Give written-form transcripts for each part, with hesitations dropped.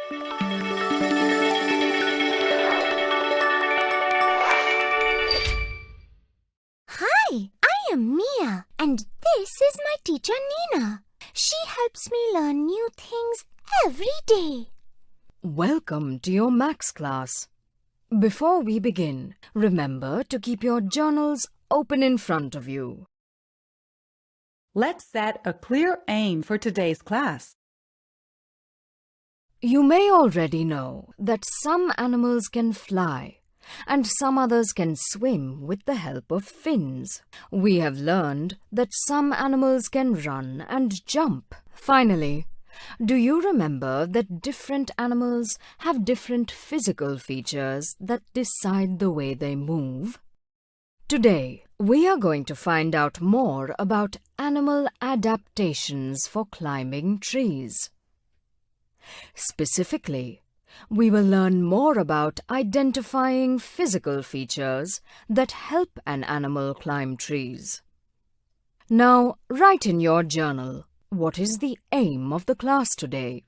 Hi, I am Mia, and this is my teacher Nina. She helps me learn new things every day. Welcome to your Max class. Before we begin, remember to keep your journals open in front of you. Let's set a clear aim for today's class. You may already know that some animals can fly and some others can swim with the help of fins. We have learned that some animals can run and jump. Finally, do you remember that different animals have different physical features that decide the way they move? Today, we are going to find out more about animal adaptations for climbing trees. Specifically, we will learn more about identifying physical features that help an animal climb trees. Now, write in your journal, what is the aim of the class today?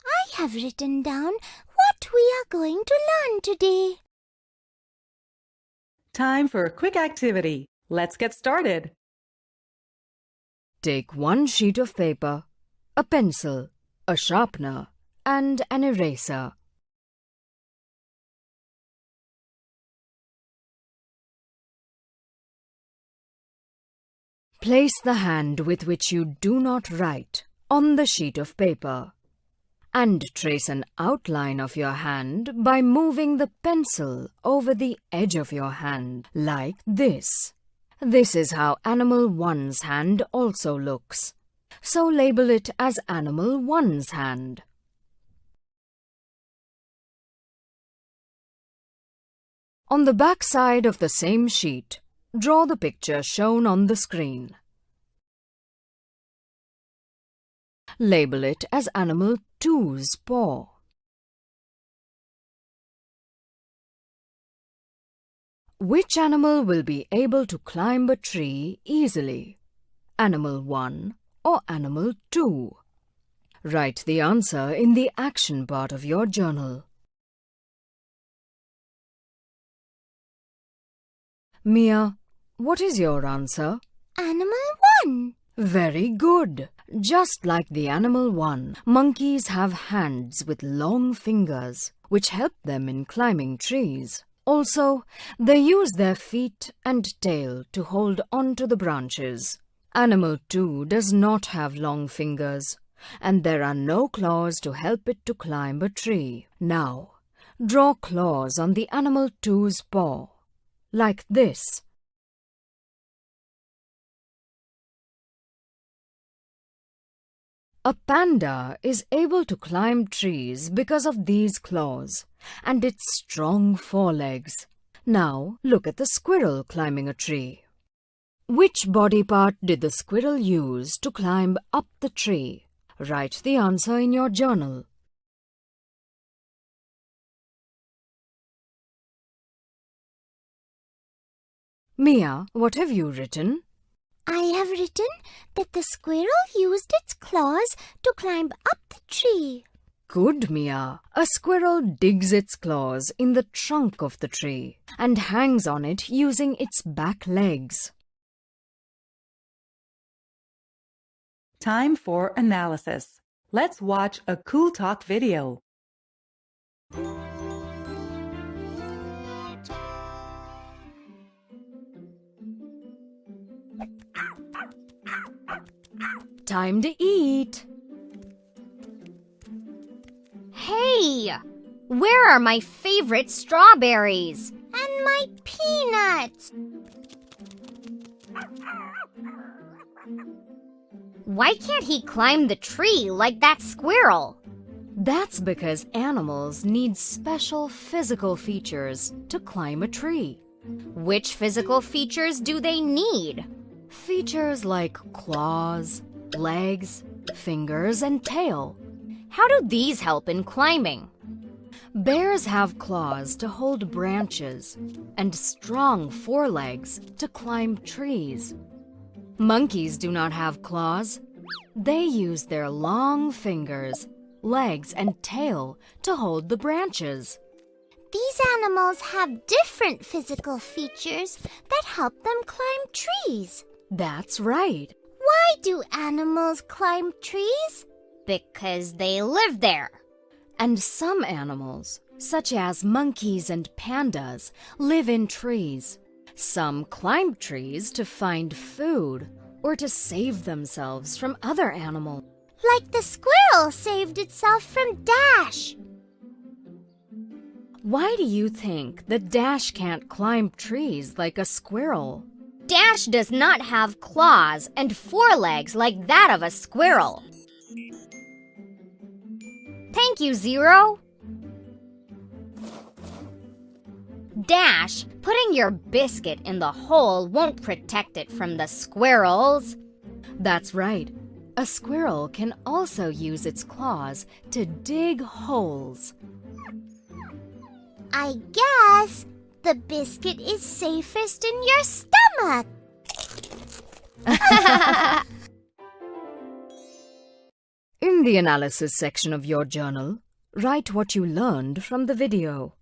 I have written down what we are going to learn today. Time for a quick activity. Let's get started. Take one sheet of paper, a pencil, a sharpener, and an eraser. Place the hand with which you do not write on the sheet of paper and trace an outline of your hand by moving the pencil over the edge of your hand, like this. This is how Animal 1's hand also looks. So label it as Animal 1's hand. On the back side of the same sheet, draw the picture shown on the screen. Label it as Animal 2's paw. Which animal will be able to climb a tree easily? Animal 1 or Animal 2? Write the answer in the action part of your journal. Mia, what is your answer? Animal 1. Very good. Just like the Animal 1, monkeys have hands with long fingers, which help them in climbing trees. Also, they use their feet and tail to hold onto the branches. Animal 2 does not have long fingers, and there are no claws to help it to climb a tree. Now, draw claws on the Animal 2's paw, like this. A panda is able to climb trees because of these claws and its strong forelegs. Now, look at the squirrel climbing a tree. Which body part did the squirrel use to climb up the tree? Write the answer in your journal. Mia, what have you written? I have written that the squirrel used its claws to climb up the tree. Good, Mia. A squirrel digs its claws in the trunk of the tree and hangs on it using its back legs. Time for analysis. Let's watch a Cool Talk video. Time to eat. Hey! Where are my favorite strawberries? And my peanuts. Why can't he climb the tree like that squirrel? That's because animals need special physical features to climb a tree. Which physical features do they need? Features like claws, legs, fingers, and tail. How do these help in climbing? Bears have claws to hold branches and strong forelegs to climb trees. Monkeys do not have claws They use their long fingers, legs, and tail to hold the branches. These animals have different physical features that help them climb trees. That's right. Why do animals climb trees? Because they live there. And some animals, such as monkeys and pandas, live in trees. Some climb trees to find food or to save themselves from other animals. Like the squirrel saved itself from Dash. Why do you think that Dash can't climb trees like a squirrel? Dash does not have claws and forelegs like that of a squirrel. Thank you, Zero. Dash, putting your biscuit in the hole won't protect it from the squirrels. That's right. A squirrel can also use its claws to dig holes. I guess the biscuit is safest in your stomach. In the analysis section of your journal, write what you learned from the video.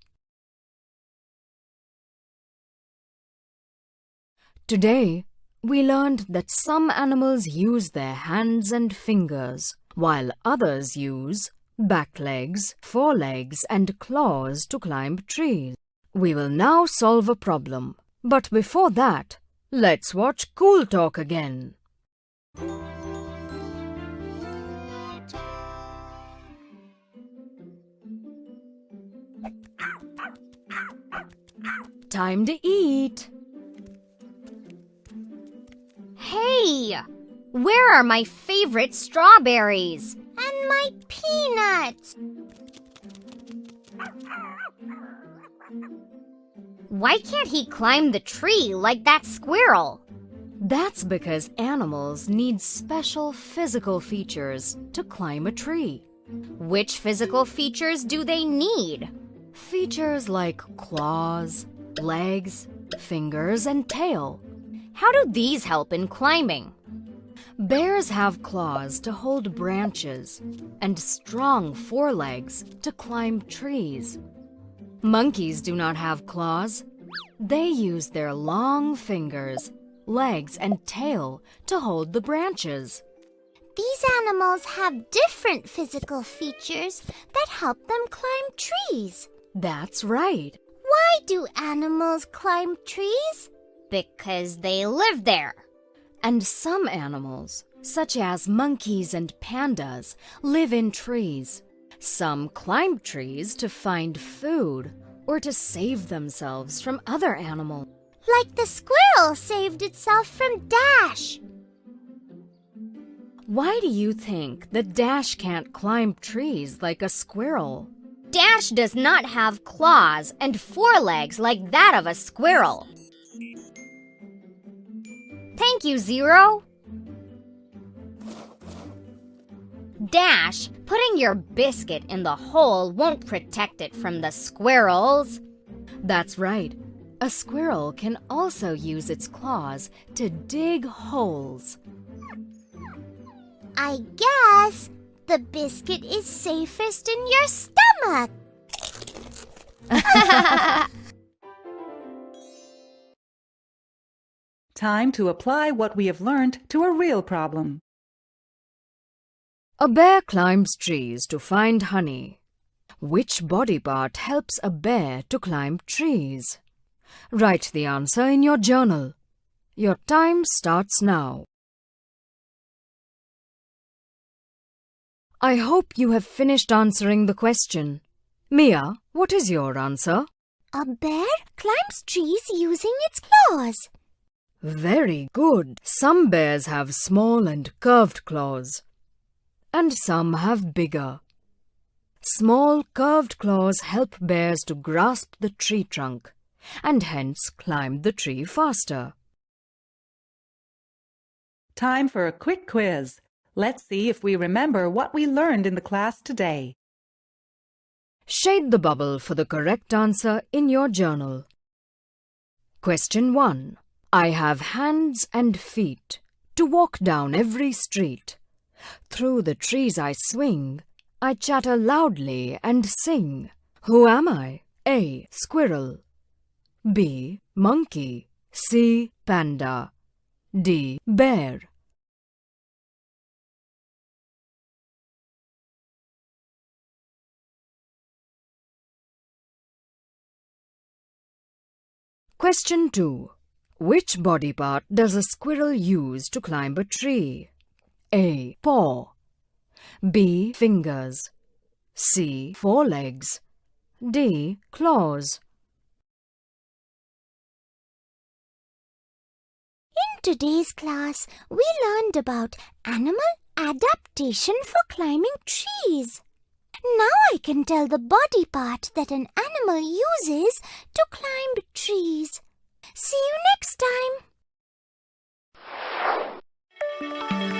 Today, we learned that some animals use their hands and fingers, while others use back legs, forelegs, and claws to climb trees. We will now solve a problem. But before that, let's watch Cool Talk again. Time to eat. Hey, where are my favorite strawberries? And my peanuts. Why can't he climb the tree like that squirrel? That's because animals need special physical features to climb a tree. Which physical features do they need? Features like claws, legs, fingers, and tail. How do these help in climbing? Bears have claws to hold branches and strong forelegs to climb trees. Monkeys do not have claws. They use their long fingers, legs, and tail to hold the branches. These animals have different physical features that help them climb trees. That's right. Why do animals climb trees? Because they live there. And some animals, such as monkeys and pandas, live in trees. Some climb trees to find food or to save themselves from other animals. Like the squirrel saved itself from Dash. Why do you think that Dash can't climb trees like a squirrel? Dash does not have claws and forelegs like that of a squirrel. Thank you, Zero. Dash, putting your biscuit in the hole won't protect it from the squirrels. That's right. A squirrel can also use its claws to dig holes. I guess the biscuit is safest in your stomach. Time to apply what we have learned to a real problem. A bear climbs trees to find honey. Which body part helps a bear to climb trees? Write the answer in your journal. Your time starts now. I hope you have finished answering the question. Mia, what is your answer? A bear climbs trees using its claws. Very good. Some bears have small and curved claws, and some have bigger. Small curved claws help bears to grasp the tree trunk and hence climb the tree faster. Time for a quick quiz. Let's see if we remember what we learned in the class today. Shade the bubble for the correct answer in your journal. Question 1. I have hands and feet to walk down every street. Through the trees I swing, I chatter loudly and sing. Who am I? A. Squirrel. B. Monkey. C. Panda. D. Bear. Question 2. Which body part does a squirrel use to climb a tree? A. Paw. B. Fingers. C. Forelegs. D. Claws. In today's class, we learned about animal adaptation for climbing trees. Now I can tell the body part that an animal uses to climb trees. See you next time.